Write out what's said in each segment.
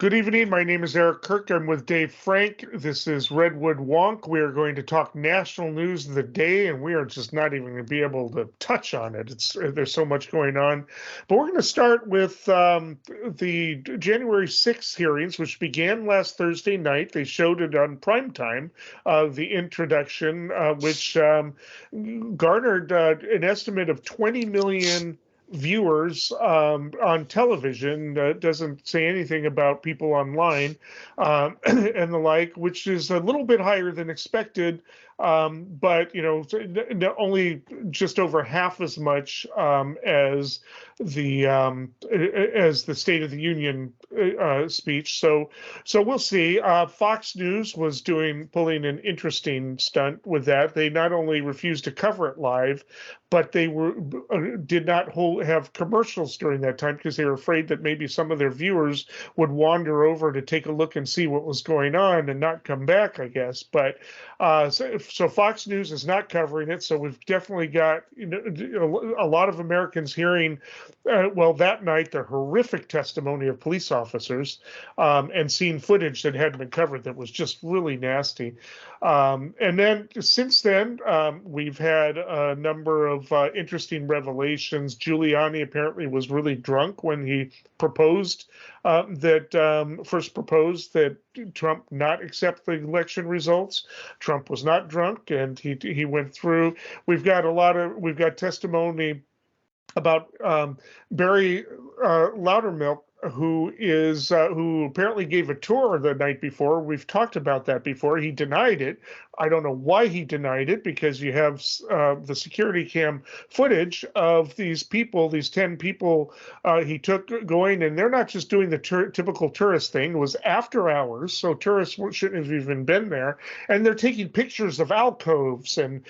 Good evening. My name is Eric Kirk. I'm with Dave Frank. This is Redwood Wonk. We are going to talk national news of the day, and we are just not even going to be able to touch on it. There's so much going on. But we're going to start with the January 6th hearings, which began last Thursday night. They showed it on primetime, the introduction, which garnered an estimate of 20 million viewers on television. Doesn't say anything about people online and the like, which is a little bit higher than expected, but only just over half as much as the State of the Union speech. So we'll see. Fox News was pulling an interesting stunt with that. They not only refused to cover it live, but they did not have commercials during that time because they were afraid that maybe some of their viewers would wander over to take a look and see what was going on and not come back, I guess. But so Fox News is not covering it. So we've definitely got a lot of Americans hearing, that night, the horrific testimony of police officers and seeing footage that hadn't been covered that was just really nasty. And then since then, we've had a number of interesting revelations. Giuliani apparently was really drunk when he proposed first proposed that Trump not accept the election results. Trump was not drunk, and he went through. We've got testimony about Barry Loudermilk, who apparently gave a tour the night before. We've talked about that before. He denied it. I don't know why he denied it, because you have the security cam footage of these 10 people he took going, and they're not just doing the typical tourist thing. It was after hours, so tourists shouldn't have even been there. And they're taking pictures of alcoves and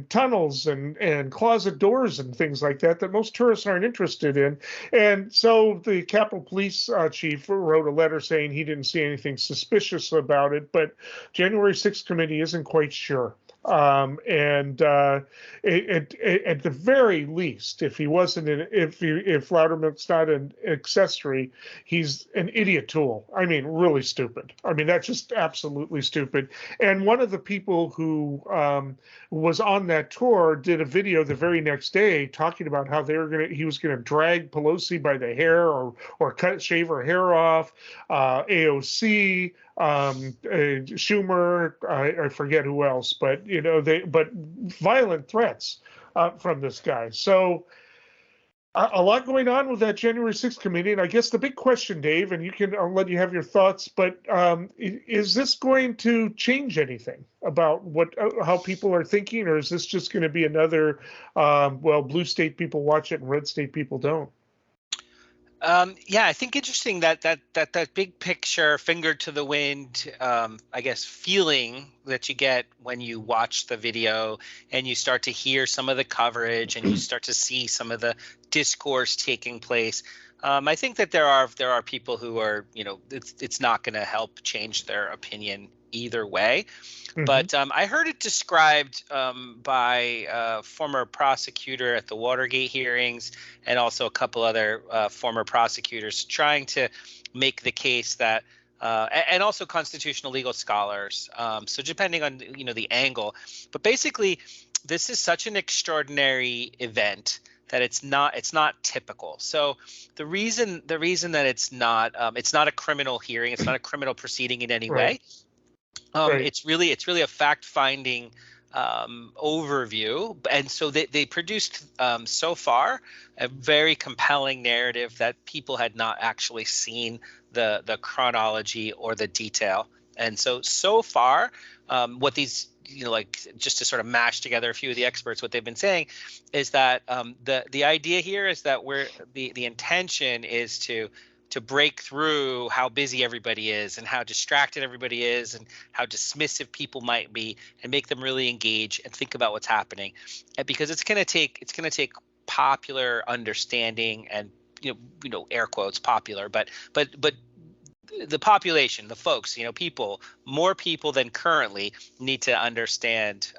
tunnels and closet doors and things like that most tourists aren't interested in. And so the Capitol Police chief wrote a letter saying he didn't see anything suspicious about it, but January 6th committee isn't quite sure. At the very least, if Loudermilk's not an accessory, he's an idiot tool. I mean, really stupid. I mean, that's just absolutely stupid. And one of the people who was on that tour did a video the very next day talking about how he was gonna drag Pelosi by the hair or shave her hair off, AOC, Schumer, I forget who else, but violent threats from this guy. So a lot going on with that January 6th committee. And I guess the big question, Dave, and I'll let you have your thoughts, but is this going to change anything about how people are thinking, or is this just going to be another, blue state people watch it and red state people don't? I think interesting that big picture, finger to the wind, I guess, feeling that you get when you watch the video and you start to hear some of the coverage and you start to see some of the discourse taking place. I think that there are people who are, it's not going to help change their opinion either way. Mm-hmm. But I heard it described by a former prosecutor at the Watergate hearings and also a couple other former prosecutors trying to make the case that and also constitutional legal scholars. So depending on, the angle, but basically this is such an extraordinary event that it's not typical. So the reason that it's not a criminal hearing, it's not a criminal proceeding in any way. Right. It's really a fact-finding overview, and so they produced so far a very compelling narrative that people had not actually seen the chronology or the detail. And so far, what these just to sort of mash together a few of the experts, what they've been saying is that the idea here is that the intention is to break through how busy everybody is and how distracted everybody is and how dismissive people might be, and make them really engage and think about what's happening. And because it's going to take popular understanding and air quotes popular, but the population, the folks, more people than currently need to understand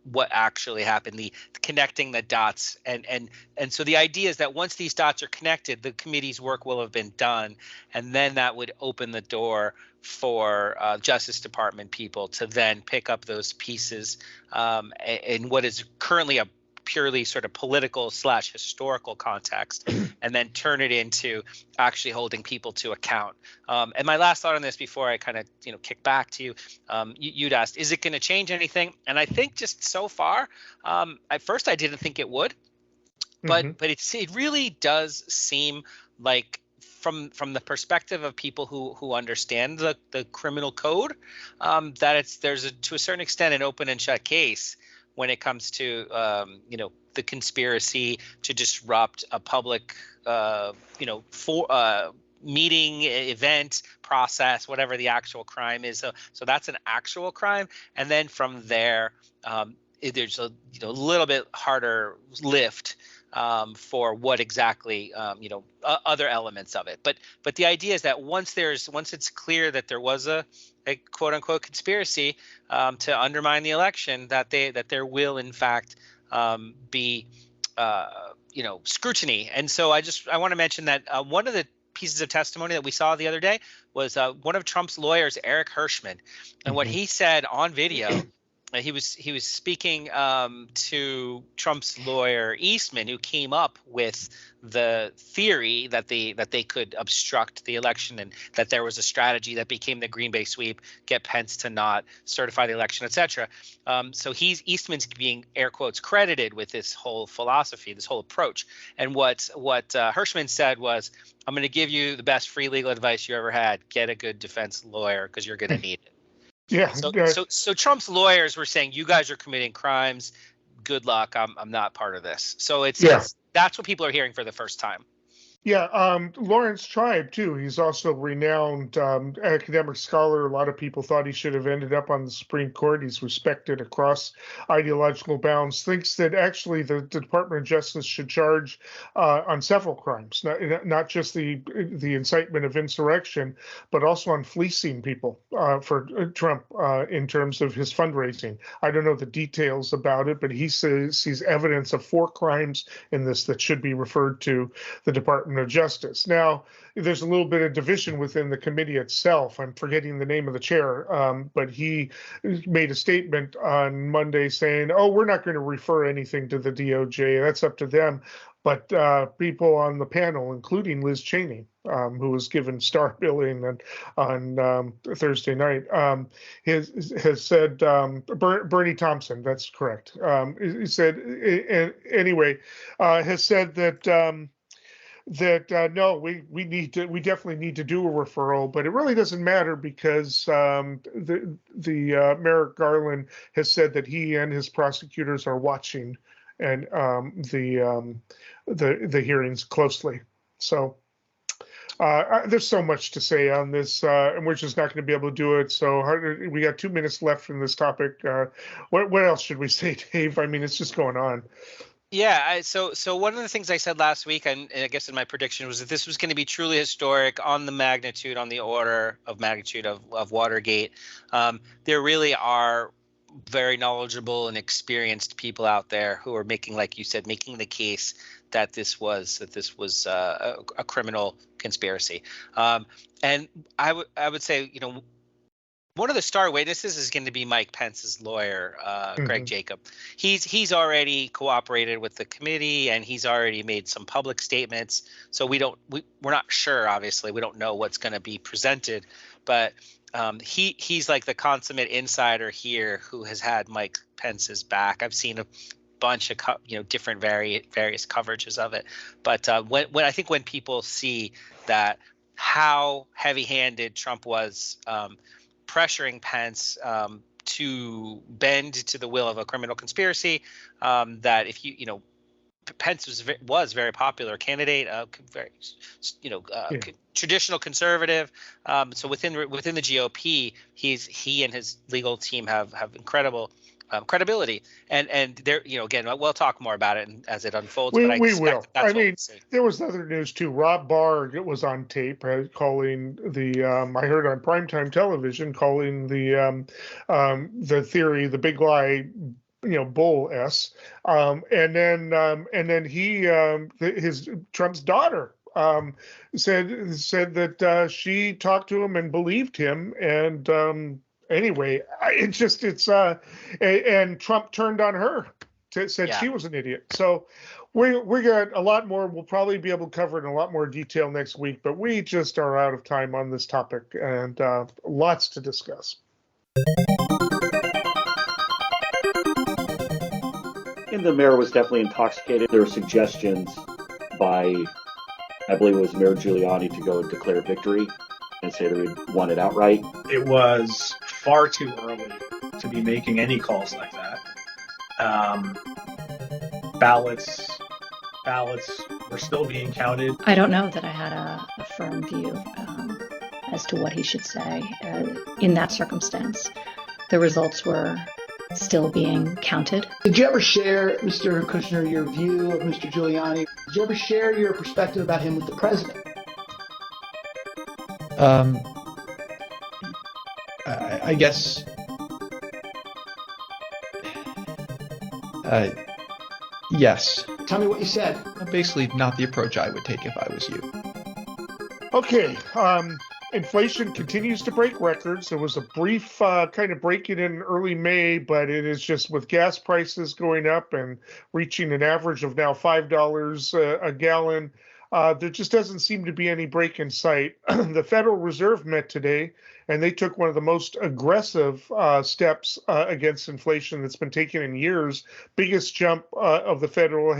what actually happened, the connecting the dots, and so the idea is that once these dots are connected, the committee's work will have been done, and then that would open the door for Justice Department people to then pick up those pieces in what is currently a purely sort of political / historical context, and then turn it into actually holding people to account. And my last thought on this before I kind of kick back to you, you'd asked, is it going to change anything? And I think just so far, at first I didn't think it would, but it really does seem like from the perspective of people who understand the criminal code, that there's to a certain extent an open and shut case when it comes to the conspiracy to disrupt a public meeting, event, process, whatever the actual crime is. So that's an actual crime, and then from there there's a little bit harder lift for what exactly other elements of it. But the idea is that once it's clear that there was a quote unquote conspiracy to undermine the election, that there will in fact be scrutiny. And so I want to mention that one of the pieces of testimony that we saw the other day was one of Trump's lawyers, Eric Hirschman, and what he said on video. He was speaking to Trump's lawyer Eastman, who came up with the theory that they could obstruct the election, and that there was a strategy that became the Green Bay sweep, get Pence to not certify the election, etc. So Eastman's being air quotes credited with this whole philosophy, this whole approach. And what Hirschman said was, "I'm going to give you the best free legal advice you ever had. Get a good defense lawyer because you're going to need it." Yeah. So Trump's lawyers were saying, you guys are committing crimes. Good luck. I'm not part of this. So that's what people are hearing for the first time. Yeah, Lawrence Tribe, too. He's also a renowned academic scholar. A lot of people thought he should have ended up on the Supreme Court. He's respected across ideological bounds, thinks that actually the Department of Justice should charge on several crimes, not just the incitement of insurrection, but also on fleecing people for Trump in terms of his fundraising. I don't know the details about it, but he sees evidence of 4 crimes in this that should be referred to the Department of Justice. Now, there's a little bit of division within the committee itself. I'm forgetting the name of the chair, but he made a statement on Monday saying, "Oh, we're not going to refer anything to the DOJ. That's up to them." But people on the panel, including Liz Cheney, who was given star billing on Thursday night, has said, Bernie Thompson, that's correct. He said, anyway, has said that no, we definitely need to do a referral, but it really doesn't matter because the Merrick Garland has said that he and his prosecutors are watching and the hearings closely. So there's so much to say on this, and we're just not going to be able to do it. So we got 2 minutes left from this topic. What else should we say, Dave? I mean, it's just going on. Yeah, so one of the things I said last week, and I guess in my prediction, was that this was going to be truly historic on the magnitude, on the order of magnitude of Watergate. There really are very knowledgeable and experienced people out there who are making, like you said, making the case that this was a criminal conspiracy. And I would say, one of the star witnesses is going to be Mike Pence's lawyer, Greg Jacob. He's already cooperated with the committee, and he's already made some public statements. So we're not sure. Obviously, we don't know what's going to be presented, but he's like the consummate insider here who has had Mike Pence's back. I've seen a bunch of different various coverages of it, but when I think when people see that how heavy-handed Trump was pressuring Pence to bend to the will of a criminal conspiracy, that if Pence was very popular candidate, very traditional conservative. So within the GOP, he and his legal team have incredible credibility, and there, again, we'll talk more about it as it unfolds. We will. I mean, there was other news too. Rob Barr was on tape calling the. I heard on primetime television calling the theory, the big lie, Bull S, and then his Trump's daughter said that she talked to him and believed him, and anyway, and Trump turned on her, said Yeah. she was an idiot. So we got a lot more. We'll probably be able to cover it in a lot more detail next week, but we just are out of time on this topic, and lots to discuss. And the mayor was definitely intoxicated. There were suggestions by, I believe it was Mayor Giuliani, to go and declare victory and say that we'd won it outright. It was far too early to be making any calls like that. Ballots were still being counted. I don't know that I had a firm view as to what he should say in that circumstance. The results were still being counted. Did you ever share, Mr. Kushner, your view of Mr. Giuliani? Did you ever share your perspective about him with the president? I guess yes. Tell me what you said. Basically, not the approach I would take if I was you. Okay. Inflation continues to break records. There was a brief kind of break-in in early May, but it is just with gas prices going up and reaching an average of now $5 a gallon. There just doesn't seem to be any break in sight. The Federal Reserve met today, and they took one of the most aggressive steps against inflation that's been taken in years. Biggest jump of the federal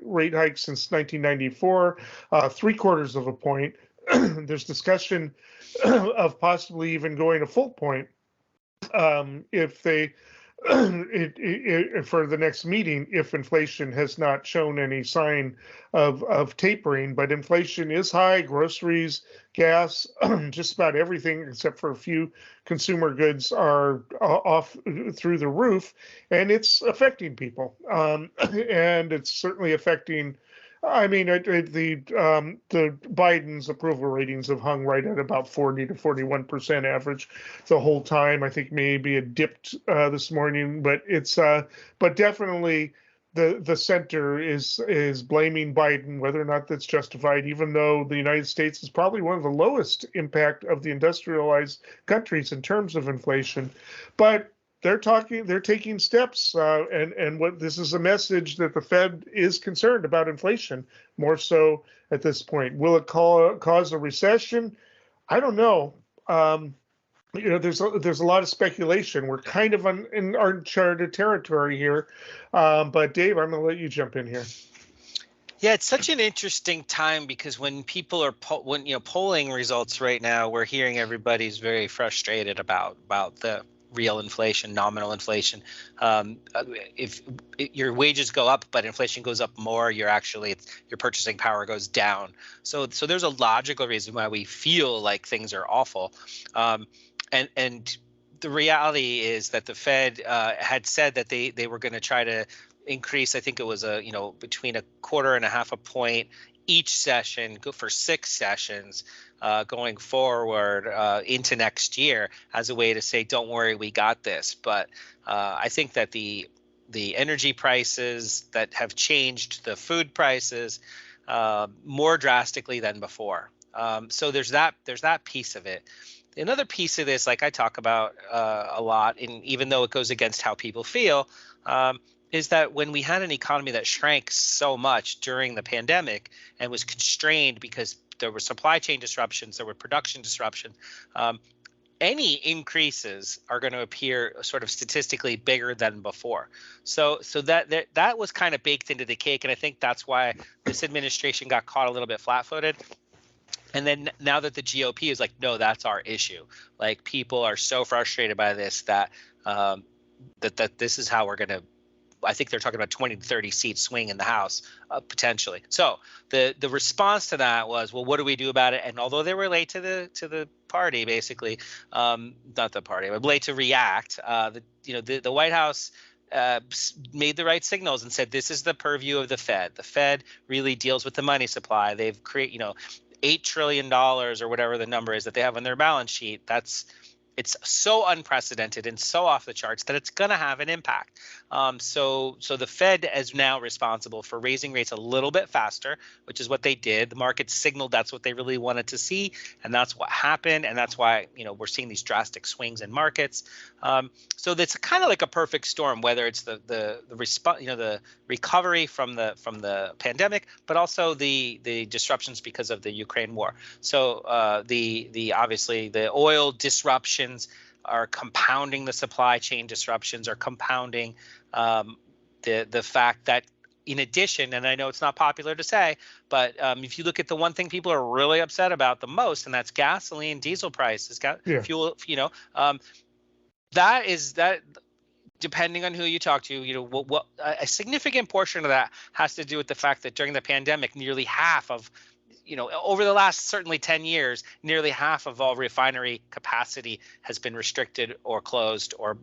rate hike since 1994, 3/4 of a point. There's discussion of possibly even going a full point if they for the next meeting, if inflation has not shown any sign of tapering. But inflation is high. Groceries, gas, just about everything except for a few consumer goods are off through the roof, and it's affecting people, and it's certainly affecting. I mean, the Biden's approval ratings have hung right at about 40 to 41% average the whole time. I think maybe it dipped this morning, but but definitely the center is blaming Biden, whether or not that's justified, even though the United States is probably one of the lowest impact of the industrialized countries in terms of inflation. But they're taking steps, and what this is a message that the Fed is concerned about inflation more so at this point. Will it cause a recession? I don't know. There's a lot of speculation. We're kind of in uncharted territory here. But Dave, I'm going to let you jump in here. Yeah, it's such an interesting time because when people are polling results right now, we're hearing everybody's very frustrated about the real inflation, nominal inflation. If your wages go up, but inflation goes up more, your purchasing power goes down. So there's a logical reason why we feel like things are awful. And the reality is that the Fed had said that they were going to try to increase. I think it was between 1/4 and 1/2 a point each session, go for 6 sessions going forward into next year as a way to say, don't worry, we got this. But I think that the energy prices that have changed the food prices more drastically than before. So there's that piece of it. Another piece of this, like I talk about a lot, and even though it goes against how people feel, is that when we had an economy that shrank so much during the pandemic and was constrained because there were supply chain disruptions, there were production disruptions, any increases are going to appear sort of statistically bigger than before. So that was kind of baked into the cake, and I think that's why this administration got caught a little bit flat-footed. And then now that the GOP is like, no, that's our issue. Like, people are so frustrated by this that that this is how we're going to. I think they're talking about 20 to 30 seat swing in the House potentially. So the response to that was, well, what do we do about it? And although they were late to the party, basically, not the party, but late to react, the White House made the right signals and said, this is the purview of the Fed. The Fed really deals with the money supply. They've created, $8 trillion or whatever the number is that they have on their balance sheet. it's so unprecedented and so off the charts that it's going to have an impact. So the Fed is now responsible for raising rates a little bit faster, which is what they did. The market signaled that's what they really wanted to see, and that's what happened, and that's why we're seeing these drastic swings in markets. So that's kind of like a perfect storm, whether it's the response, the recovery from the pandemic, but also the disruptions because of the Ukraine war. So the obviously the oil disruptions are compounding, the supply chain disruptions are compounding the fact that, in addition, and I know it's not popular to say, but if you look at the one thing people are really upset about the most, and that's gasoline, diesel prices, fuel, that depending on who you talk to, a significant portion of that has to do with the fact that during the pandemic, nearly half of over the last certainly 10 years, nearly half of all refinery capacity has been restricted or closed or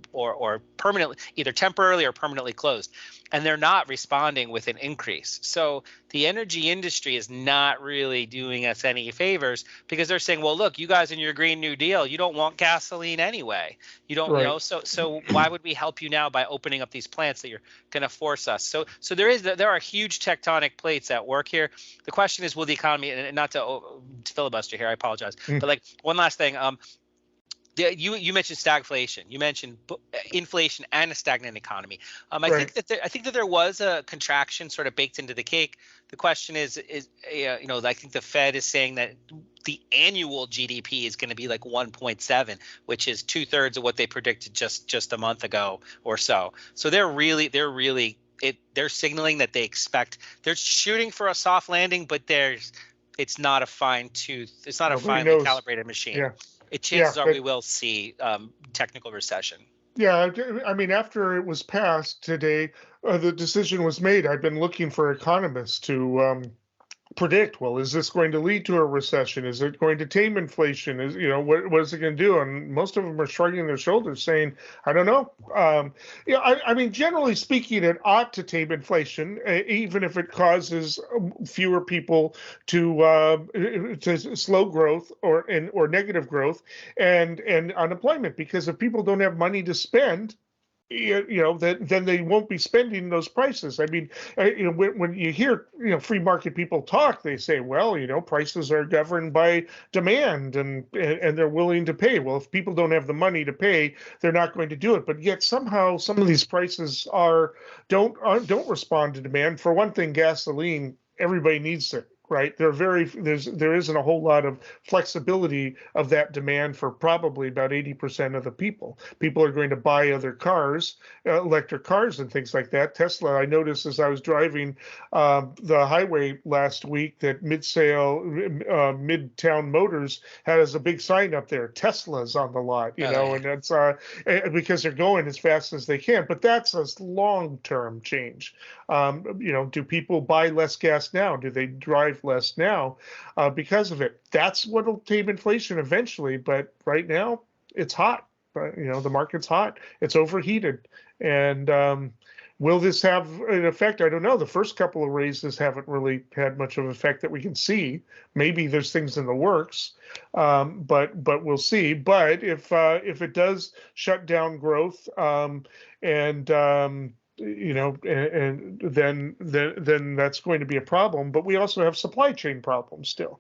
permanently, either temporarily or permanently closed. And they're not responding with an increase. So the energy industry is not really doing us any favors, because they're saying, well, look, you guys in your Green New Deal, you don't want gasoline anyway. You don't, right. So why would we help you now by opening up these plants that you're going to force us? So there are huge tectonic plates at work here. The question is, will the economy, and not to filibuster here, I apologize, but like one last thing. You mentioned stagflation. You mentioned inflation and a stagnant economy. I Right. think that there was a contraction sort of baked into the cake. The question is I think the Fed is saying that the annual GDP is going to be like 1.7, which is 2/3 of what they predicted just a month ago or so. So they're signaling that they're shooting for a soft landing, but it's not a finely calibrated machine. Yeah. Chances are we will see technical recession. Yeah, I mean, after it was passed today, the decision was made. I've been looking for economists to predict, well, is this going to lead to a recession? Is it going to tame inflation? What is it going to do? And most of them are shrugging their shoulders, saying, I don't know. I mean, generally speaking, it ought to tame inflation, even if it causes fewer people to slow growth or negative growth and unemployment, because if people don't have money to spend, then they won't be spending those prices. I mean, when you hear, free market people talk, they say, well, prices are governed by demand and they're willing to pay. Well, if people don't have the money to pay, they're not going to do it. But yet somehow some of these prices don't respond to demand. For one thing, gasoline, everybody needs it. Right. There isn't a whole lot of flexibility of that demand for probably about 80% of the people. People are going to buy other cars, electric cars and things like that. Tesla, I noticed as I was driving the highway last week that Midtown Motors has a big sign up there, Tesla's on the lot, and that's because they're going as fast as they can. But that's a long-term change. Do people buy less gas now? Do they drive less now because of it? That's what'll tame inflation eventually. But right now, it's hot. The market's hot. It's overheated. And will this have an effect? I don't know. The first couple of raises haven't really had much of an effect that we can see. Maybe there's things in the works, but we'll see. But if it does shut down growth and then that's going to be a problem. But we also have supply chain problems still.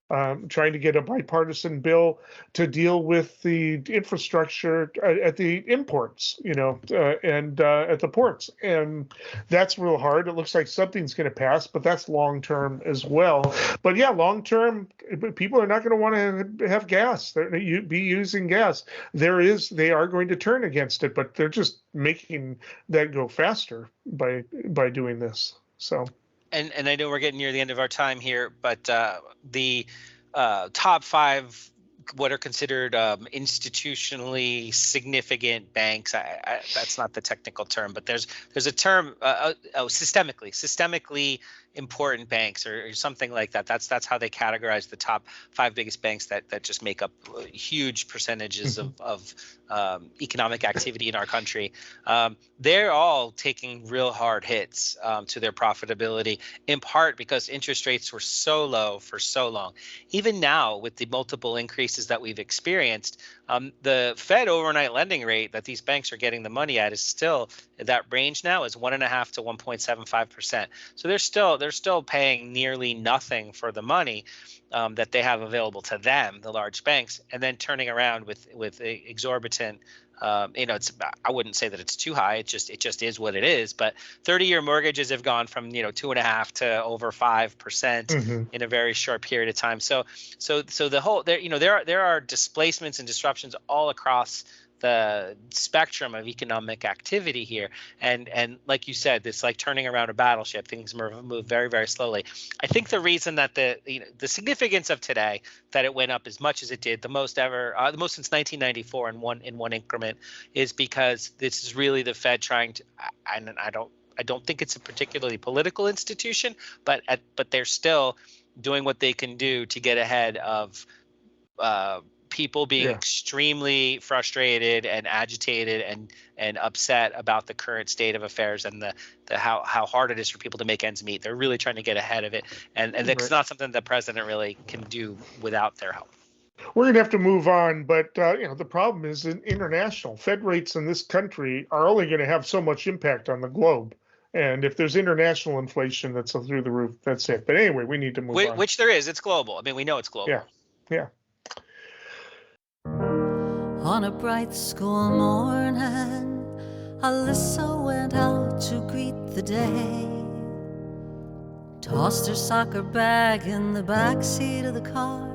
Trying to get a bipartisan bill to deal with the infrastructure at the imports, and at the ports. And that's real hard. It looks like something's going to pass, but that's long term as well. But yeah, long term, people are not going to want to have gas. They'll be using gas. They are going to turn against it, but they're just making that go faster by doing this. So. And I know we're getting near the end of our time here, but the top 5 what are considered institutionally significant banks. That's not the technical term, but there's a term, systemically important banks or something like that. That's how they categorize the top 5 biggest banks that just make up huge percentages of economic activity in our country. They're all taking real hard hits to their profitability, in part because interest rates were so low for so long. Even now, with the multiple increases increases that we've experienced, the Fed overnight lending rate that these banks are getting the money at is still that range now is 1.5 to 1.75%. So they're still paying nearly nothing for the money that they have available to them, the large banks, and then turning around with exorbitant. I wouldn't say that it's too high. It just is what it is. But 30-year mortgages have gone from 2.5 to over 5% in a very short period of time. So the whole there are displacements and disruptions all across the spectrum of economic activity here, and like you said, it's like turning around a battleship. Things move very, very slowly. I think the reason that the significance of today, that it went up as much as it did, the most since 1994 in one increment, is because this is really the Fed trying to. And I don't think it's a particularly political institution, but they're still doing what they can do to get ahead of people being extremely frustrated and agitated and upset about the current state of affairs and the how hard it is for people to make ends meet. They're really trying to get ahead of it, and it's not something the president really can do without their help. We're going to have to move on, but the problem is in international Fed rates in this country are only going to have so much impact on the globe. And if there's international inflation that's through the roof, that's it. But anyway, we need to move on. Which there is. It's global. I mean, we know it's global. Yeah. On a bright school morning, Alyssa went out to greet the day. Tossed her soccer bag in the back seat of the car,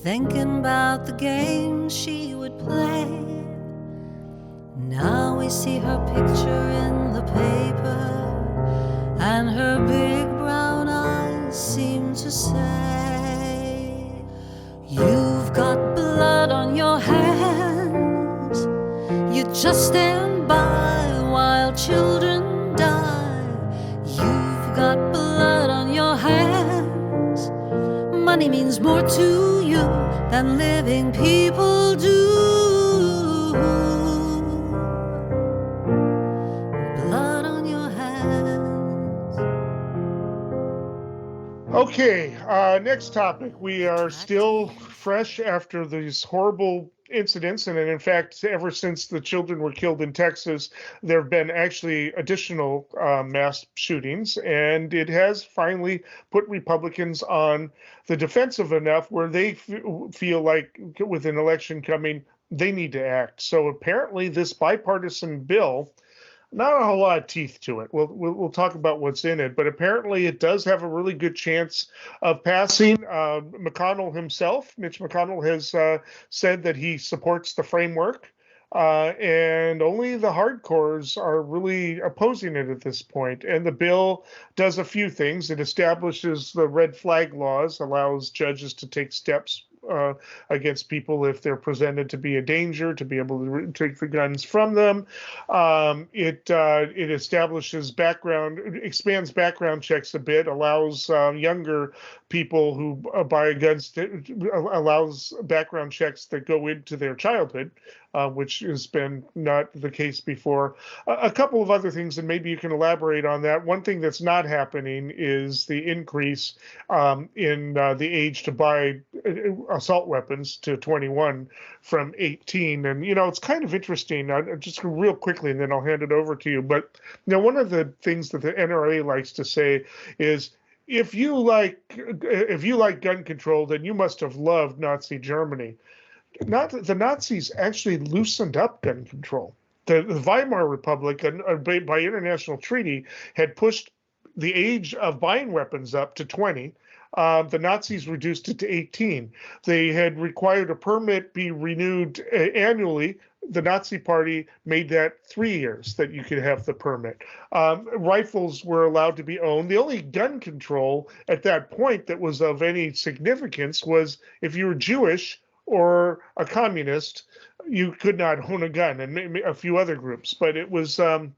thinking about the game she would play. Now we see her picture in the paper, and her big brown eyes seem to say, "You've got blood on your hands. You just stand by while children die. You've got blood on your hands. Money means more to you than living people do. Blood on your hands." Okay, next topic. We are still fresh after these horrible incidents, and in fact, ever since the children were killed in Texas, there have been actually additional mass shootings, and it has finally put Republicans on the defensive enough where they feel like with an election coming, they need to act. So apparently this bipartisan bill, not a whole lot of teeth to it. We'll talk about what's in it, but apparently it does have a really good chance of passing. McConnell himself, Mitch McConnell, has said that he supports the framework, and only the hardcores are really opposing it at this point. And the bill does a few things. It establishes the red flag laws, allows judges to take steps against people if they're presented to be a danger, to be able to take the guns from them. It establishes expands background checks a bit, allows younger people who buy guns, allows background checks that go into their childhood, which has been not the case before. A couple of other things, and maybe you can elaborate on that. One thing that's not happening is the increase in the age to buy assault weapons to 21 from 18. And, it's kind of interesting. Just real quickly, and then I'll hand it over to you. But, one of the things that the NRA likes to say is, if you like gun control, then you must have loved Nazi Germany. The Nazis actually loosened up gun control. The Weimar Republic, by international treaty, had pushed the age of buying weapons up to 20. The Nazis reduced it to 18. They had required a permit be renewed annually. The Nazi Party made that 3 years that you could have the permit. Rifles were allowed to be owned. The only gun control at that point that was of any significance was if you were Jewish or a communist, you could not own a gun, and maybe a few other groups. But it was, here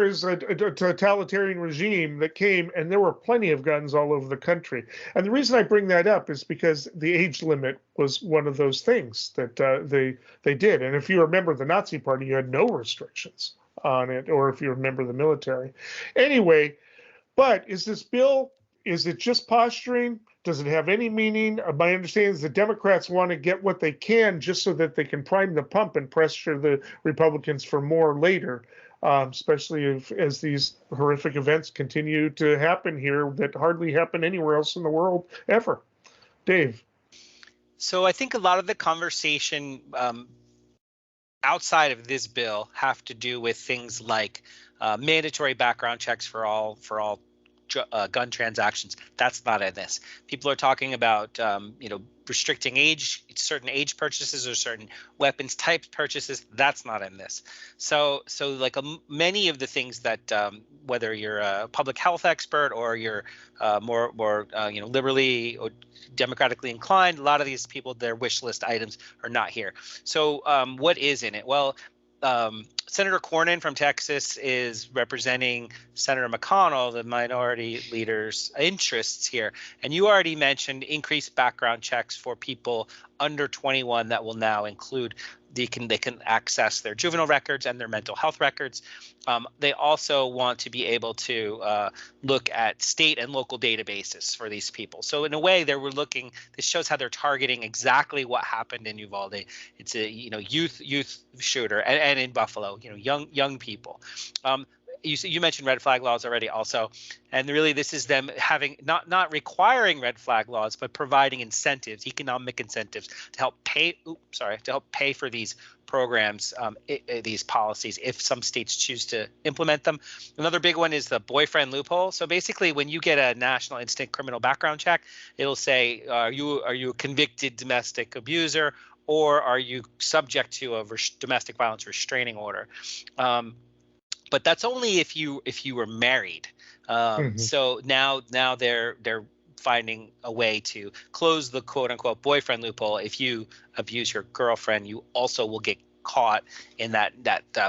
is a totalitarian regime that came, and there were plenty of guns all over the country. And the reason I bring that up is because the age limit was one of those things that they did. And if you remember the Nazi Party, you had no restrictions on it, or if you remember the military. Anyway, but is this bill is it just posturing? Does it have any meaning? My understanding is the Democrats want to get what they can just so that they can prime the pump and pressure the Republicans for more later, especially as these horrific events continue to happen here that hardly happen anywhere else in the world ever. Dave. So I think a lot of the conversation outside of this bill have to do with things like mandatory background checks for all gun transactions. That's not in this. People are talking about restricting certain age purchases or certain weapons type purchases. That's not in this. So like many of the things that whether you're a public health expert or you're more liberally or democratically inclined, a lot of these people, their wish list items are not here. So what is in it? Well, Senator Cornyn from Texas is representing Senator McConnell, the minority leader's interests here. And you already mentioned increased background checks for people under 21 that will now include they can access their juvenile records and their mental health records. They also want to be able to look at state and local databases for these people. So in a way, this shows how they're targeting exactly what happened in Uvalde. It's a youth shooter, and in Buffalo, young people. You mentioned red flag laws already also, and really this is them having not requiring red flag laws, but providing incentives, economic incentives to help pay for these programs, these policies, if some states choose to implement them. Another big one is the boyfriend loophole. So basically, when you get a national instant criminal background check, it'll say, are you a convicted domestic abuser, or are you subject to a domestic violence restraining order? But that's only if you were married. So now they're finding a way to close the quote unquote boyfriend loophole. If you abuse your girlfriend, you also will get caught in that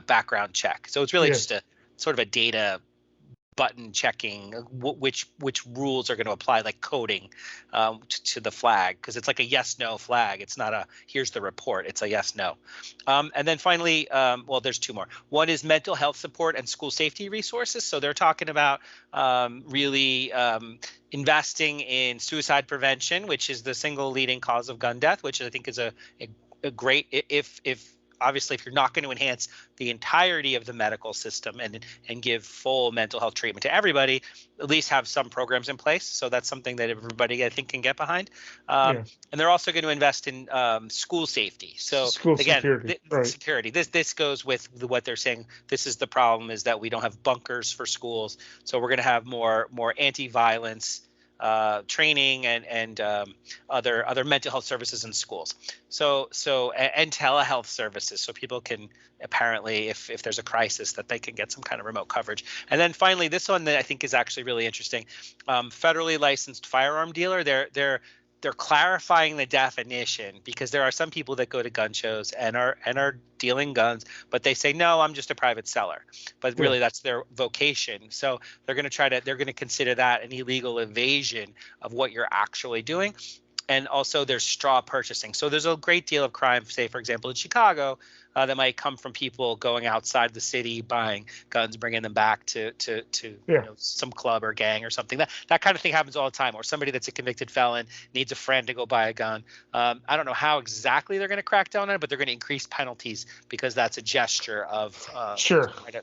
background check. So it's really just a sort of a data button checking which rules are going to apply, like coding to the flag, because it's like a yes no flag. It's not a here's the report, it's a yes no. And then finally, there's two more. One is mental health support and school safety resources. So they're talking about really investing in suicide prevention, which is the single leading cause of gun death, which I think is a great, if obviously, if you're not going to enhance the entirety of the medical system and give full mental health treatment to everybody, at least have some programs in place. So that's something that everybody, I think, can get behind. And they're also going to invest in school safety. So school again, security. Security. This goes with what they're saying. This is the problem, is that we don't have bunkers for schools. So we're going to have more anti-violence training and other mental health services in schools. So and telehealth services, so people can apparently, if there's a crisis, that they can get some kind of remote coverage. And then finally, this one that I think is actually really interesting, federally licensed firearm dealer. They're clarifying the definition, because there are some people that go to gun shows and are dealing guns, but they say, no, I'm just a private seller. But really, that's their vocation. So they're going to consider that an illegal evasion of what you're actually doing. And also there's straw purchasing. So there's a great deal of crime, say, for example, in Chicago, that might come from people going outside the city, buying guns, bringing them back to some club or gang or something. That kind of thing happens all the time. Or somebody that's a convicted felon needs a friend to go buy a gun. I don't know how exactly they're going to crack down on it, but they're going to increase penalties, because that's a gesture of trying to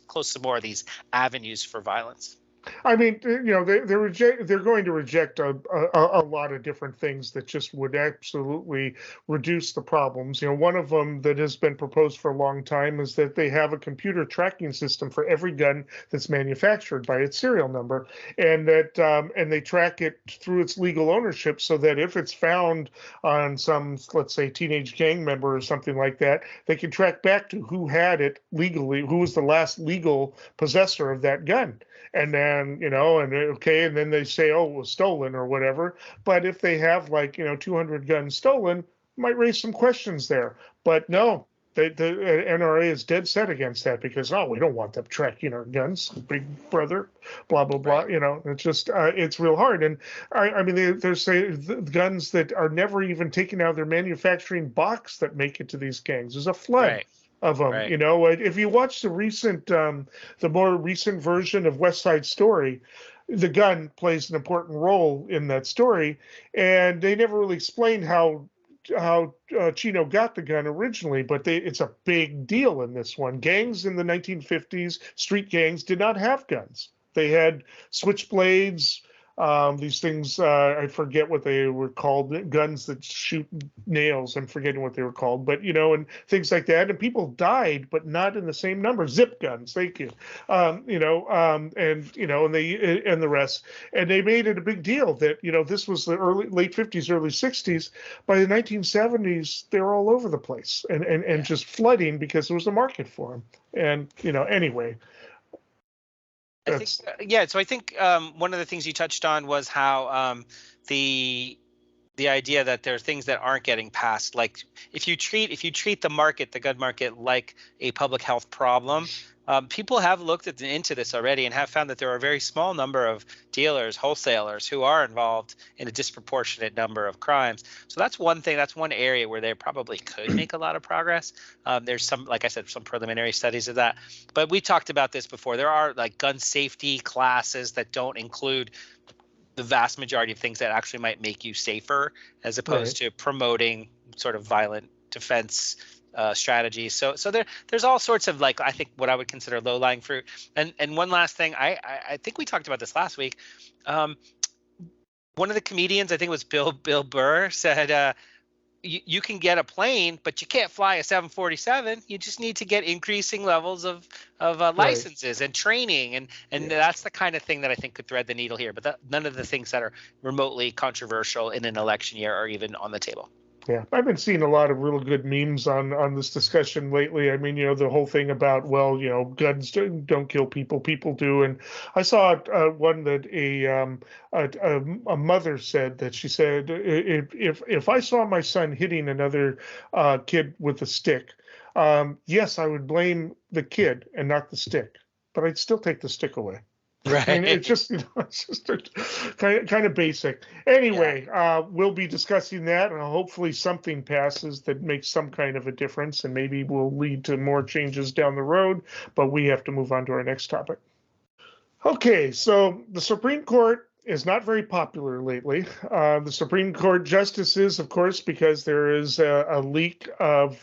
close some more of these avenues for violence. I mean, they're going to reject a lot of different things that just would absolutely reduce the problems. One of them that has been proposed for a long time is that they have a computer tracking system for every gun that's manufactured by its serial number, and that and they track it through its legal ownership, so that if it's found on some, let's say, teenage gang member or something like that, they can track back to who had it legally, who was the last legal possessor of that gun. And then, and then they say, oh, it was stolen or whatever. But if they have 200 guns stolen, might raise some questions there. But no, the NRA is dead set against that, because, we don't want them tracking our guns, big brother, blah, blah, blah. Right. It's just, it's real hard. And I mean, there's the guns that are never even taken out of their manufacturing box that make it to these gangs. There's a flood. Right. Of them, if you watch the more recent version of West Side Story, the gun plays an important role in that story, and they never really explained how Chino got the gun originally, but it's a big deal in this one. Gangs in the 1950s, street gangs, did not have guns. They had switchblades, these things, I forget what they were called, guns that shoot nails. I'm forgetting what they were called, but, and things like that. And people died, but not in the same number. Zip guns, thank you. And the rest. And they made it a big deal that, this was the late 50s, early 60s. By the 1970s, they were all over the place and just flooding because there was a market for them. And, anyway. So I think one of the things you touched on was how the idea that there are things that aren't getting passed. Like if you treat the gun market like a public health problem, people have looked into this already and have found that there are a very small number of dealers, wholesalers who are involved in a disproportionate number of crimes. So that's one thing. That's one area where they probably could make a lot of progress. There's some, like I said, some preliminary studies of that. But we talked about this before. There are like gun safety classes that don't include the vast majority of things that actually might make you safer, as opposed to promoting sort of violent defense strategies. So there's all sorts of, like, I think what I would consider low-lying fruit. And one last thing, I think we talked about this last week. One of the comedians, I think it was Bill Burr, said you can get a plane, but you can't fly a 747. You just need to get increasing levels of licenses and training, and that's the kind of thing that I think could thread the needle here. But none of the things that are remotely controversial in an election year are even on the table. Yeah, I've been seeing a lot of real good memes on this discussion lately. I mean, the whole thing about, guns don't kill people, people do. And I saw one that a mother said that she said, if I saw my son hitting another kid with a stick, yes, I would blame the kid and not the stick, but I'd still take the stick away. Right. And it's just, it's just kind of basic. Anyway, we'll be discussing that, and hopefully something passes that makes some kind of a difference, and maybe will lead to more changes down the road. But we have to move on to our next topic. Okay, so the Supreme Court is not very popular lately. The Supreme Court justices, of course, because there is a leak of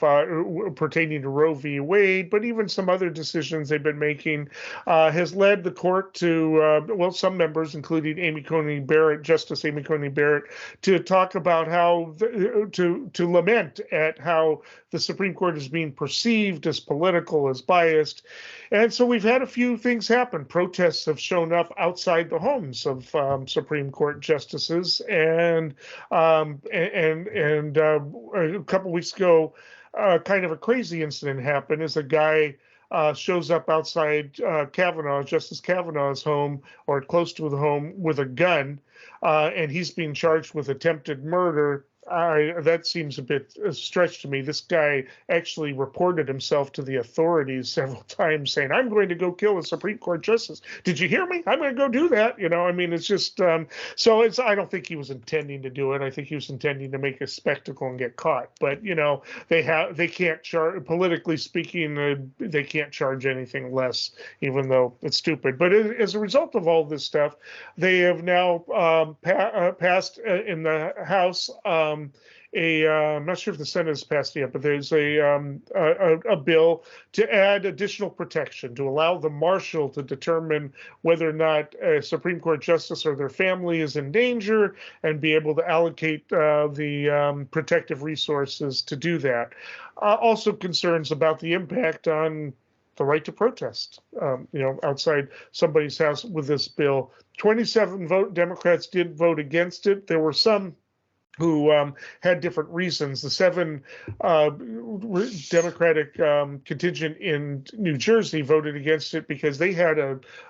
pertaining to Roe v. Wade, but even some other decisions they've been making, has led the court to, some members, including Justice Amy Coney Barrett, to talk about how, to lament at how the Supreme Court is being perceived as political, as biased. And so we've had a few things happen. Protests have shown up outside the homes of Supreme Court justices, and a couple weeks ago, kind of a crazy incident happened as a guy shows up outside Justice Kavanaugh's home, or close to the home, with a gun, and he's being charged with attempted murder. That seems a bit stretched to me. This guy actually reported himself to the authorities several times, saying, "I'm going to go kill a Supreme Court justice. Did you hear me? I'm going to go do that." It's just I don't think he was intending to do it. I think he was intending to make a spectacle and get caught. But they can't charge, politically speaking, they can't charge anything less, even though it's stupid. But as a result of all this stuff, they have now passed in the House. I'm not sure if the Senate has passed it yet, but there's a bill to add additional protection to allow the marshal to determine whether or not a Supreme Court justice or their family is in danger, and be able to allocate the protective resources to do that. Also concerns about the impact on the right to protest, outside somebody's house with this bill. 27 Democrats did vote against it. There were some who had different reasons. The 7 Democratic contingent in New Jersey voted against it because they had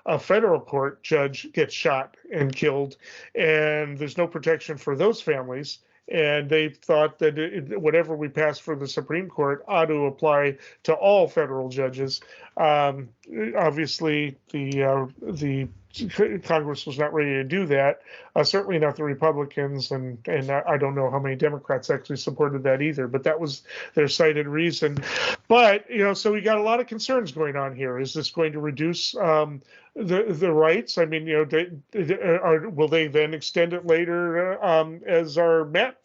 a federal court judge get shot and killed, and there's no protection for those families. And they thought that whatever we pass for the Supreme Court ought to apply to all federal judges. Obviously, the Congress was not ready to do that. Certainly not the Republicans, and I don't know how many Democrats actually supported that either. But that was their cited reason. But so we got a lot of concerns going on here. Is this going to reduce the rights? I mean, will they then extend it later, as our Matt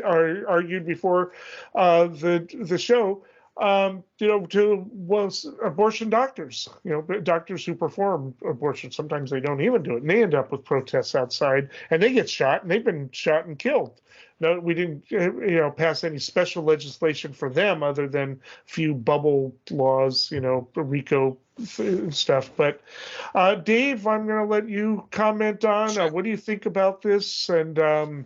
argued before the show? To abortion doctors, doctors who perform abortion. Sometimes they don't even do it, and they end up with protests outside, and they get shot, and they've been shot and killed. No, we didn't, pass any special legislation for them other than a few bubble laws, RICO stuff. But Dave, I'm going to let you comment on what do you think about this, and what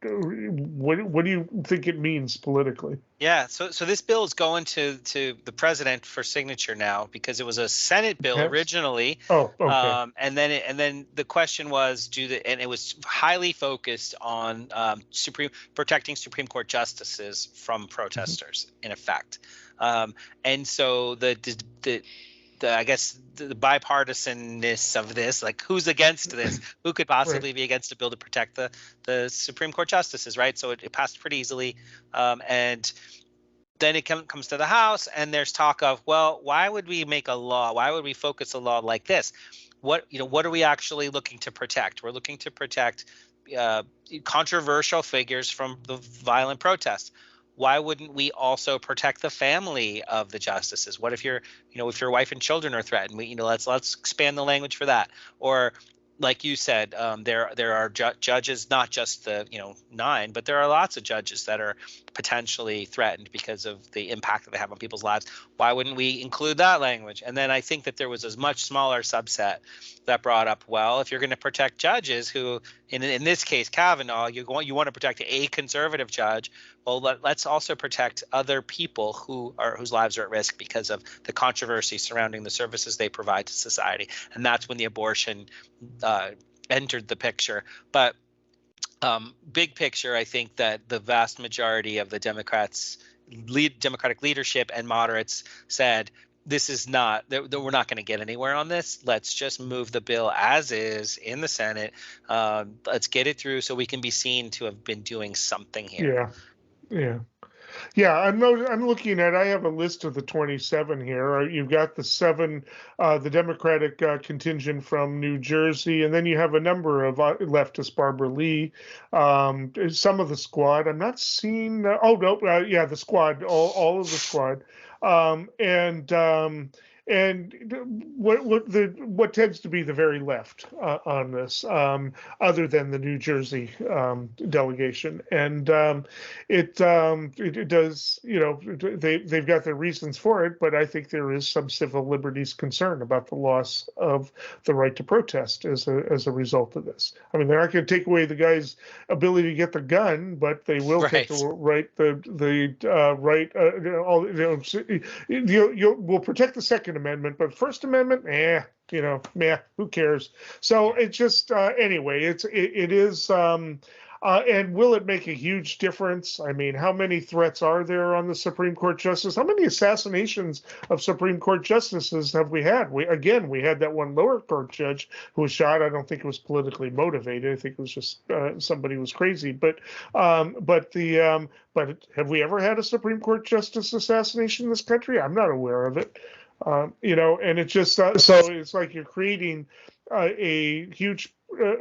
do you think it means politically? Yeah, so this bill is going to the president for signature now, because it was a Senate bill originally. Oh, okay. And then the question was, and it was highly focused on protecting Supreme Court justices from protesters, in effect. And so the I guess the bipartisanness of this, like who's against this, who could possibly be against a bill to protect the Supreme Court justices, right? So it passed pretty easily, and then it comes to the House, and there's talk of, well, why would we make a law? Why would we focus a law like this? What are we actually looking to protect? We're looking to protect controversial figures from the violent protests. Why wouldn't we also protect the family of the justices? What if if your wife and children are threatened? Let's expand the language for that. Or, like you said, there are judges, not just the 9, but there are lots of judges that are potentially threatened because of the impact that they have on people's lives. Why wouldn't we include that language? And then I think that there was a much smaller subset that brought up, well, if you're going to protect judges who, in this case, Kavanaugh, you want to protect a conservative judge. Well, let's also protect other people whose lives are at risk because of the controversy surrounding the services they provide to society. And that's when the abortion entered the picture. But big picture, I think that the vast majority of the Democratic leadership and moderates said, this is not, that we're not going to get anywhere on this. Let's just move the bill as is in the Senate. Let's get it through so we can be seen to have been doing something here. Yeah. I'm looking at, I have a list of the 27 here. You've got the 7, the Democratic contingent from New Jersey, and then you have a number of leftist, Barbara Lee, some of the squad. I'm not seeing, the squad, all of the squad. And what tends to be the very left on this, other than the New Jersey delegation, and it does, they've got their reasons for it, but I think there is some civil liberties concern about the loss of the right to protest as a result of this. I mean, they're not going to take away the guy's ability to get the gun, but they will take we'll protect the Second Amendment, but First Amendment, who cares? So it's just anyway, it is, and will it make a huge difference? I mean, how many threats are there on the Supreme Court justice? How many assassinations of Supreme Court justices have we had? We had that one lower court judge who was shot. I don't think it was politically motivated. I think it was just somebody was crazy. But have we ever had a Supreme Court justice assassination in this country? I'm not aware of it. And it's just so it's like you're creating a huge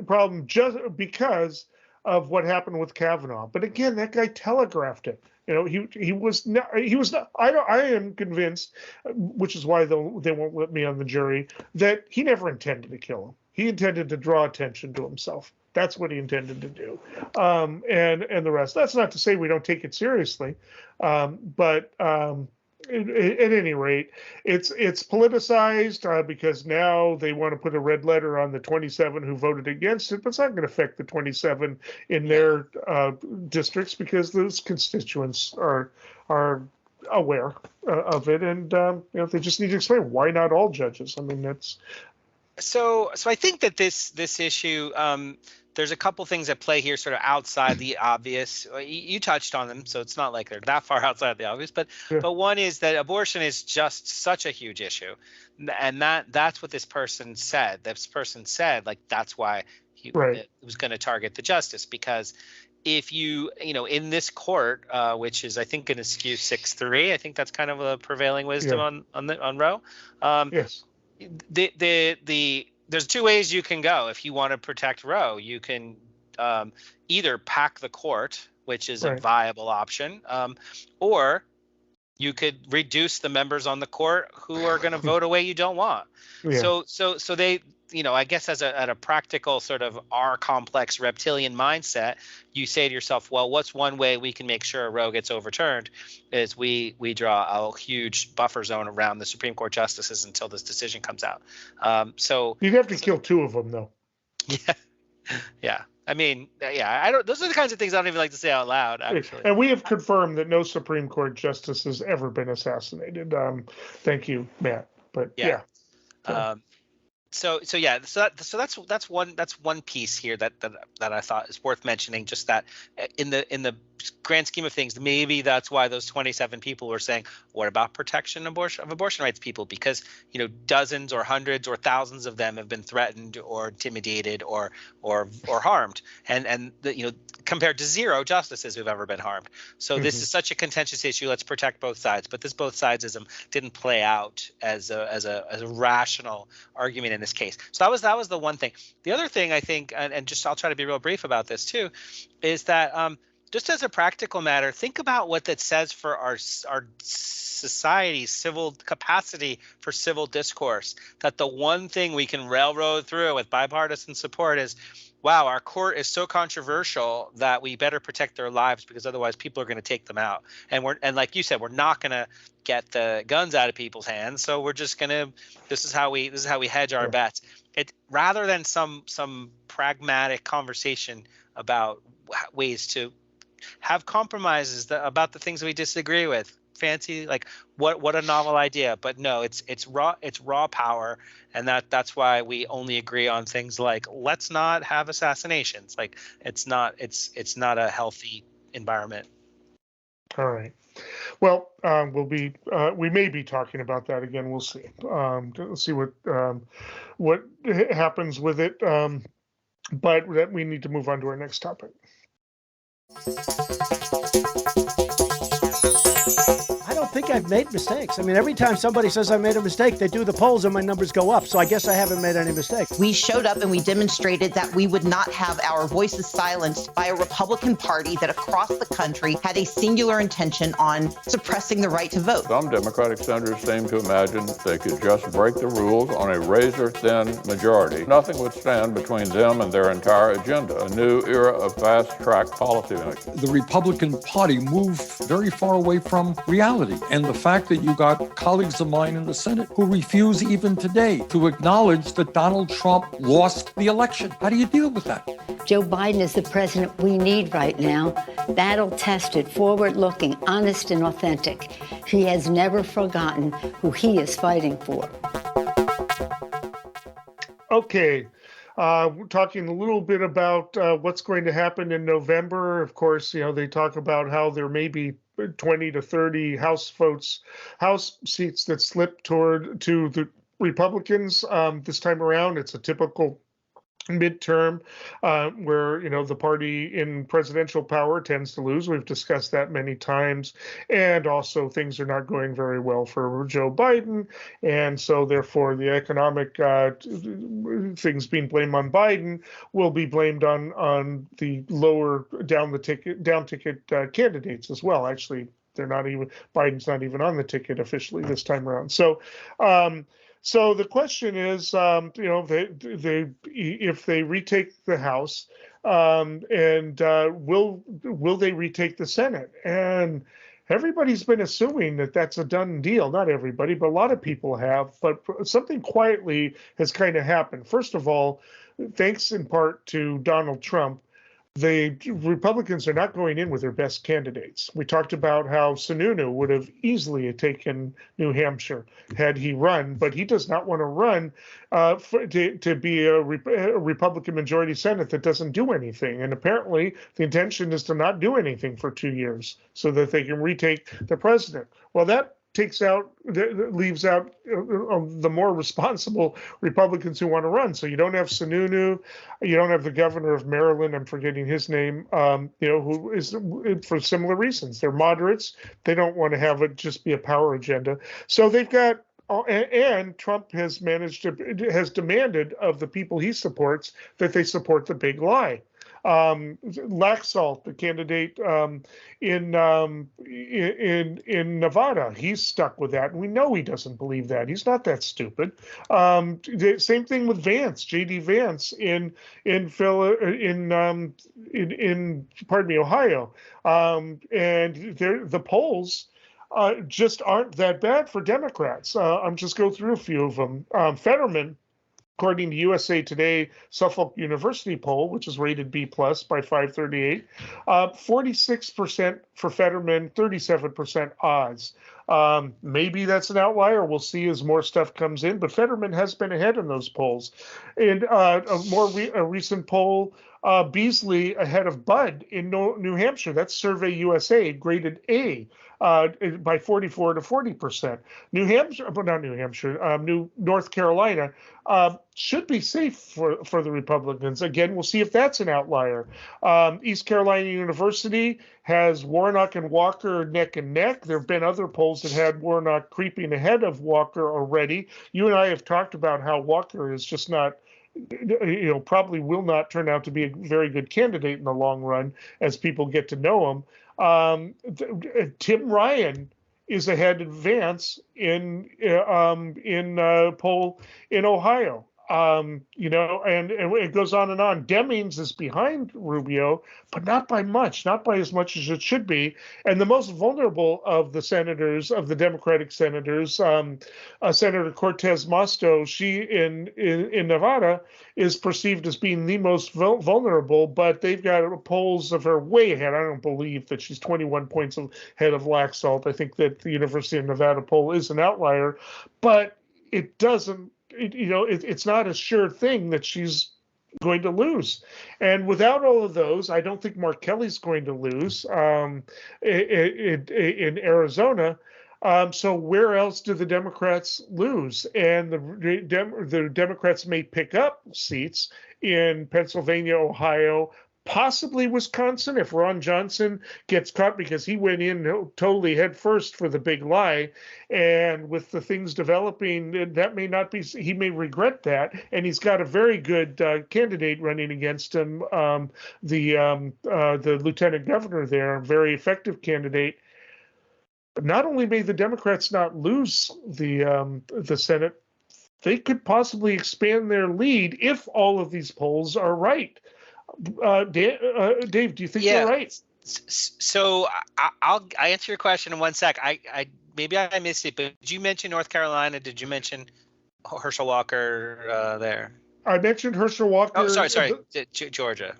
problem just because of what happened with Kavanaugh. But again, that guy telegraphed it. He was not. I am convinced, which is why they won't let me on the jury, that he never intended to kill him. He intended to draw attention to himself. That's what he intended to do. And the rest. That's not to say we don't take it seriously, but. At any rate, it's politicized because now they want to put a red letter on the 27 who voted against it, but it's not going to affect the 27 in their districts because those constituents are aware of it, and they just need to explain why not all judges. I mean, So I think that this issue, there's a couple things at play here, sort of outside the obvious. You touched on them, so it's not like they're that far outside the obvious. But one is that abortion is just such a huge issue, and that's what this person said. This person said, like, that's why he was going to target the justice, because if in this court, which is I think going to skew 6-3, I think that's kind of a prevailing wisdom on Roe. Yes. There's two ways you can go if you want to protect Roe. You can either pack the court, which is a viable option, or you could reduce the members on the court who are going to vote a way you don't want. So they, I guess at a practical sort of our complex reptilian mindset, you say to yourself, well, what's one way we can make sure Roe gets overturned is we draw a huge buffer zone around the Supreme Court justices until this decision comes out. So you'd have to kill two of them, though. Yeah. I mean, I don't. Those are the kinds of things I don't even like to say out loud, actually. And we have confirmed that no Supreme Court justice has ever been assassinated. Thank you, Matt. But yeah. So that's one piece here that I thought is worth mentioning. Just that in the grand scheme of things, maybe that's why those 27 people were saying, what about protection of abortion rights people? Because dozens or hundreds or thousands of them have been threatened or intimidated or harmed, and compared to zero justices who've ever been harmed. So this is such a contentious issue. Let's protect both sides. But this both sidesism didn't play out as a rational argument in this case. So that was the one thing. The other thing I think, and just I'll try to be real brief about this too, is that just as a practical matter, think about what that says for our society's civil capacity for civil discourse. That the one thing we can railroad through with bipartisan support is, wow, our court is so controversial that we better protect their lives because otherwise people are going to take them out. And like you said, we're not going to get the guns out of people's hands. So we're just going to, this is how we hedge our bets. It rather than some pragmatic conversation about ways to have compromises about the things we disagree with. Fancy, like what a novel idea, but no, it's raw power, and that's why we only agree on things like let's not have assassinations. Like it's not a healthy environment. All right. Well, we may be talking about that again. We'll see. Let's see what happens with it. But that we need to move on to our next topic. I don't think I've made mistakes. I mean, every time somebody says I made a mistake, they do the polls and my numbers go up. So I guess I haven't made any mistakes. We showed up and we demonstrated that we would not have our voices silenced by a Republican Party that across the country had a singular intention on suppressing the right to vote. Some Democratic senators seem to imagine they could just break the rules on a razor-thin majority. Nothing would stand between them and their entire agenda, a new era of fast-track policymaking. The Republican Party moved very far away from reality. And the fact that you got colleagues of mine in the Senate who refuse even today to acknowledge that Donald Trump lost the election. How do you deal with that? Joe Biden is the president we need right now. Battle-tested, forward-looking, honest and authentic. He has never forgotten who he is fighting for. Okay. We're talking a little bit about what's going to happen in November. Of course, they talk about how there may be 20 to 30 House seats that slip to the Republicans this time around. It's a typical midterm where the party in presidential power tends to lose. We've discussed that many times, and also things are not going very well for Joe Biden, and so therefore the economic things being blamed on Biden will be blamed on the lower down ticket candidates as well. Actually, Biden's not even on the ticket officially this time around. So the question is, if they retake the House, and will they retake the Senate? And everybody's been assuming that that's a done deal. Not everybody, but a lot of people have. But something quietly has kind of happened. First of all, thanks in part to Donald Trump, the Republicans are not going in with their best candidates. We talked about how Sununu would have easily taken New Hampshire had he run, but he does not want to run to be a Republican majority Senate that doesn't do anything. And apparently the intention is to not do anything for 2 years so that they can retake the president. Well, that leaves out the more responsible Republicans who want to run. So you don't have Sununu, you don't have the governor of Maryland, I'm forgetting his name, who is for similar reasons. They're moderates. They don't want to have it just be a power agenda. So they've got, and Trump has demanded of the people he supports that they support the big lie. Laxalt, the candidate in Nevada, he's stuck with that, and we know he doesn't believe that. He's not that stupid. Same thing with Vance, J.D. Vance in Ohio, and the polls just aren't that bad for Democrats. I'm just go through a few of them. Fetterman, according to USA Today Suffolk University poll, which is rated B+ by 538, 46% for Fetterman, 37% odds. Maybe that's an outlier. We'll see as more stuff comes in, but Fetterman has been ahead in those polls. In a recent poll, Beasley ahead of Budd in New Hampshire. That's Survey USA, graded A by 44 to 40%. North Carolina should be safe for the Republicans. Again, we'll see if that's an outlier. East Carolina University has Warnock and Walker neck and neck. There have been other polls that had Warnock creeping ahead of Walker already. You and I have talked about how Walker is just not, probably will not turn out to be a very good candidate in the long run as people get to know him. Tim Ryan is ahead of Vance in poll in Ohio. And it goes on and on. Demings is behind Rubio, but not by much, not by as much as it should be. And the most vulnerable of the senators, of the Democratic senators, Senator Cortez Masto, she in Nevada is perceived as being the most vulnerable, but they've got polls of her way ahead. I don't believe that she's 21 points ahead of Laxalt. I think that the University of Nevada poll is an outlier, but it doesn't, it's not a sure thing that she's going to lose. And without all of those, I don't think Mark Kelly's going to lose in Arizona. So where else do the Democrats lose? And the Democrats may pick up seats in Pennsylvania, Ohio, possibly Wisconsin if Ron Johnson gets caught, because he went in totally head first for the big lie. And with the things developing, that may not be, he may regret that. And he's got a very good candidate running against him, the lieutenant governor there, a very effective candidate. Not only may the Democrats not lose the Senate, they could possibly expand their lead if all of these polls are right. Dave, do you think they're right? So I'll answer your question in one sec. I maybe I missed it, but did you mention North Carolina? Did you mention Herschel Walker there? I mentioned Herschel Walker. Oh, sorry, Georgia.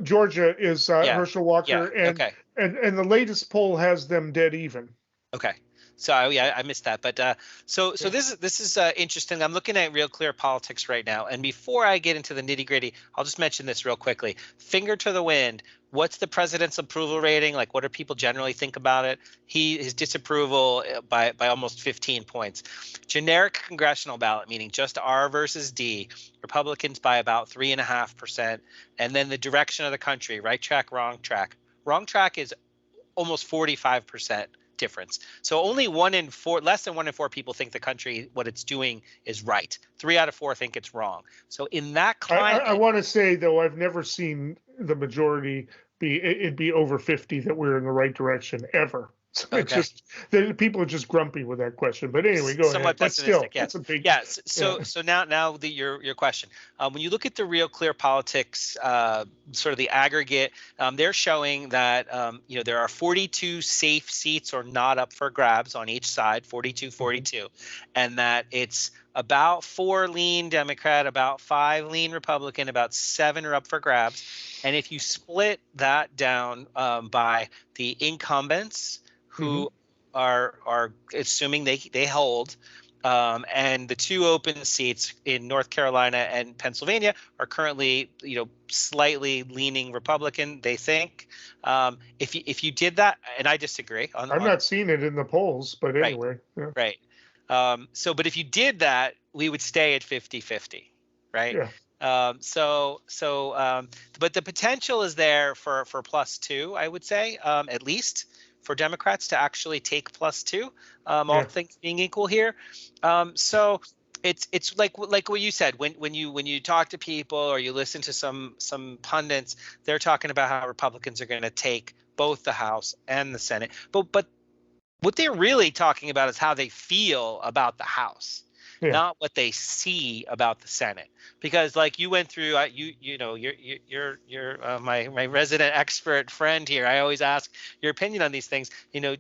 Georgia is Herschel Walker, yeah, and the latest poll has them dead even. Okay. So I missed that, but so this is interesting. I'm looking at Real Clear Politics right now, and before I get into the nitty gritty, I'll just mention this real quickly. Finger to the wind. What's the president's approval rating? Like, what do people generally think about it? His disapproval by almost 15 points. Generic congressional ballot, meaning just R versus D. Republicans by about 3.5%, and then the direction of the country: right track, wrong track. Wrong track is almost 45%. Difference. So only less than 1 in 4 people think the country, what it's doing, is right. 3 out of 4 think it's wrong. So in that climate, I want to say though, I've never seen the majority be over 50 that we're in the right direction ever. So Okay. people are just grumpy with that question. But anyway, go Somewhat ahead. But still, pessimistic, yeah. it's a big. Yeah. So now your question. When you look at the Real Clear Politics, sort of the aggregate, they're showing that there are 42 safe seats or not up for grabs on each side, 42, and that it's about 4 lean Democrat, about 5 lean Republican, about 7 are up for grabs. And if you split that down by the incumbents who are assuming they hold, and the 2 open seats in North Carolina and Pennsylvania are currently, slightly leaning Republican, they think. If you did that, and I disagree. I'm not seeing it in the polls, but anyway. Yeah. Right. But if you did that, we would stay at 50-50, right? Yeah. But the potential is there for +2, I would say, at least for Democrats to actually take +2, all things being equal here. So it's like what you said, when you talk to people or you listen to some pundits, they're talking about how Republicans are going to take both the House and the Senate. But what they're really talking about is how they feel about the House. Not what they see about the Senate, because like you went through, you're my resident expert friend here. I always ask your opinion on these things.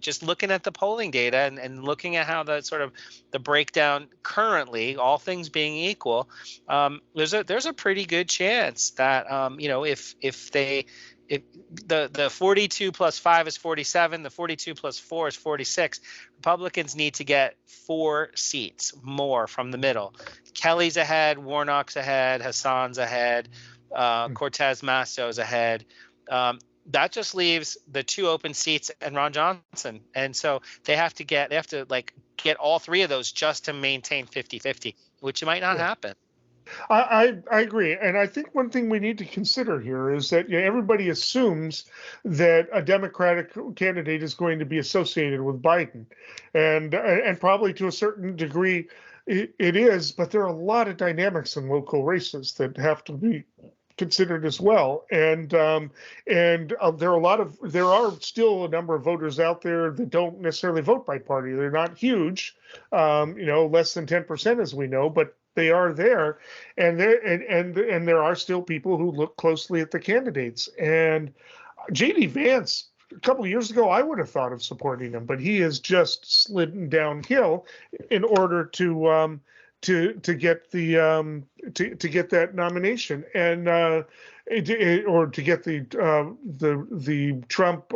Just looking at the polling data and looking at how the breakdown currently, all things being equal, there's a pretty good chance that if the 42 plus 5 is 47, the 42 plus 4 is 46. Republicans need to get 4 seats more from the middle. Kelly's ahead, Warnock's ahead, Hassan's ahead, Cortez Masto's ahead. That just leaves the 2 open seats and Ron Johnson, and so they have to get all 3 of those just to maintain 50-50, which might not happen. I agree. And I think one thing we need to consider here is that everybody assumes that a Democratic candidate is going to be associated with Biden. And probably to a certain degree it is, but there are a lot of dynamics in local races that have to be considered as well. And there are still a number of voters out there that don't necessarily vote by party. They're not huge, less than 10%, as we know, but they are there, and there are still people who look closely at the candidates. And J.D. Vance, a couple of years ago, I would have thought of supporting him, but he has just slidden downhill in order to get that nomination and or to get the Trump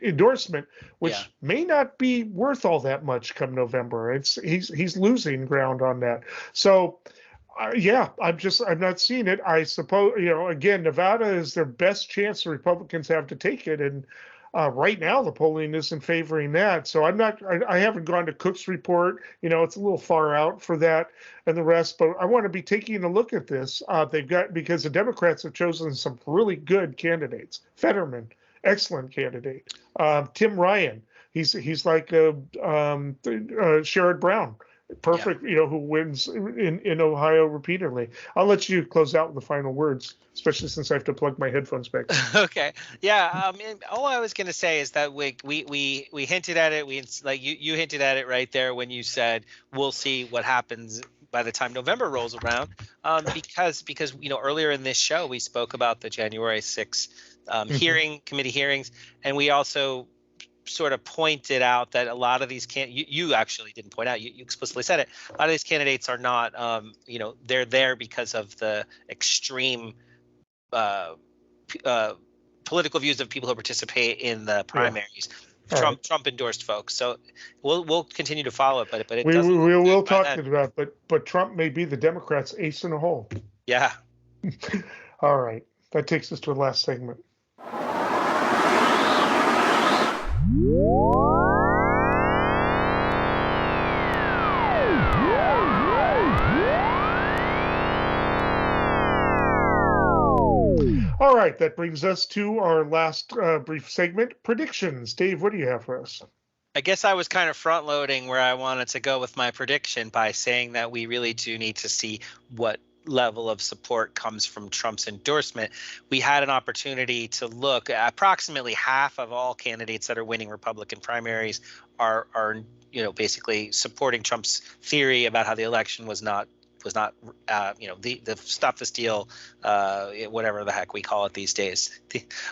endorsement, which may not be worth all that much come November. He's losing ground on that. So I'm not seeing it. I suppose, again, Nevada is their best chance the Republicans have to take it. And right now the polling isn't favoring that. So I haven't gone to Cook's report. It's a little far out for that and the rest, but I want to be taking a look at this. Because the Democrats have chosen some really good candidates. Fetterman, excellent candidate. Tim Ryan, he's like Sherrod Brown, perfect. Who wins in Ohio repeatedly. I'll let you close out with the final words, especially since I have to plug my headphones back. Okay, yeah. All I was going to say is that we hinted at it. You hinted at it right there when you said we'll see what happens by the time November rolls around, because earlier in this show we spoke about the January 6th committee hearings, and we also sort of pointed out that a lot of these you actually didn't point out, you explicitly said it, a lot of these candidates are not they're there because of the extreme political views of people who participate in the primaries. Trump endorsed folks, so we'll continue to follow it, but we will talk about it, but Trump may be the Democrats' ace in a hole. Yeah. All right, that takes us to the last segment. All right, that brings us to our last brief segment, predictions. Dave, what do you have for us? I guess I was kind of front loading where I wanted to go with my prediction by saying that we really do need to see what level of support comes from Trump's endorsement. We had an opportunity to look at approximately half of all candidates that are winning Republican primaries are basically supporting Trump's theory about how the election was not the stop the steal, whatever the heck we call it these days.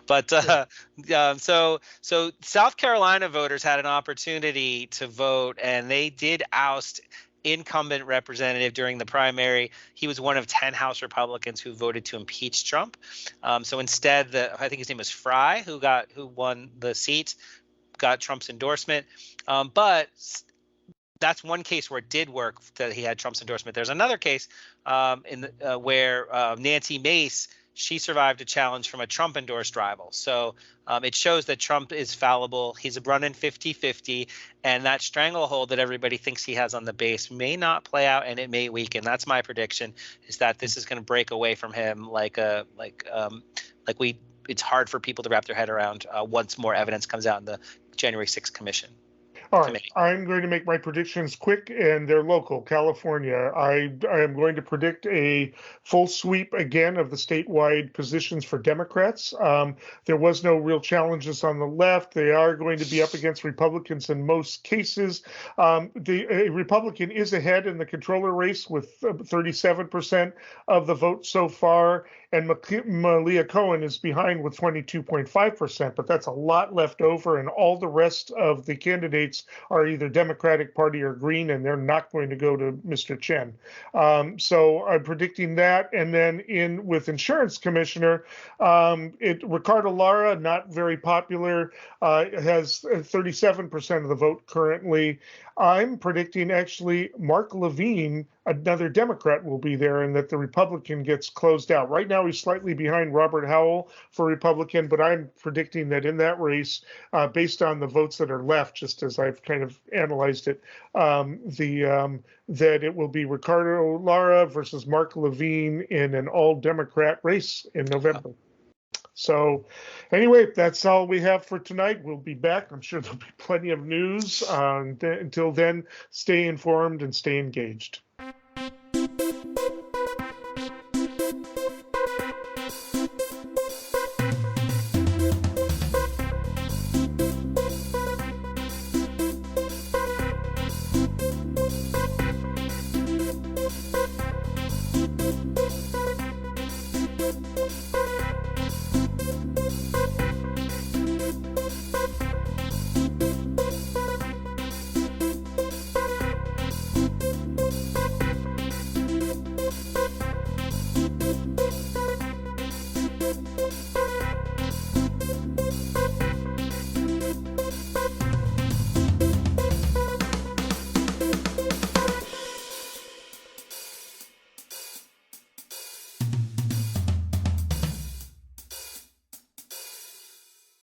But so South Carolina voters had an opportunity to vote, and they did oust incumbent representative during the primary. He was one of 10 House Republicans who voted to impeach Trump. So instead, I think his name was Fry, who won the seat, got Trump's endorsement. But that's one case where it did work, that he had Trump's endorsement. There's another case where Nancy Mace, she survived a challenge from a Trump-endorsed rival. So it shows that Trump is fallible. He's running 50-50, and that stranglehold that everybody thinks he has on the base may not play out, and it may weaken. That's my prediction, is that this is going to break away from him it's hard for people to wrap their head around once more evidence comes out in the January 6th commission. All right, I'm going to make my predictions quick, and they're local, California. I am going to predict a full sweep again of the statewide positions for Democrats. There was no real challenges on the left. They are going to be up against Republicans in most cases. A Republican is ahead in the controller race with 37% of the vote so far, and Malia Cohen is behind with 22.5%, but that's a lot left over, and all the rest of the candidates are either Democratic Party or Green, and they're not going to go to Mr. Chen. So I'm predicting that. And then with Insurance Commissioner, Ricardo Lara, not very popular, has 37% of the vote currently. I'm predicting actually Mark Levine, another Democrat, will be there, and that the Republican gets closed out. Right now, he's slightly behind Robert Howell for Republican, but I'm predicting that in that race, based on the votes that are left, just as I've kind of analyzed it, that it will be Ricardo Lara versus Mark Levine in an all-Democrat race in November. So anyway, that's all we have for tonight. We'll be back. I'm sure there'll be plenty of news. Until then, stay informed and stay engaged.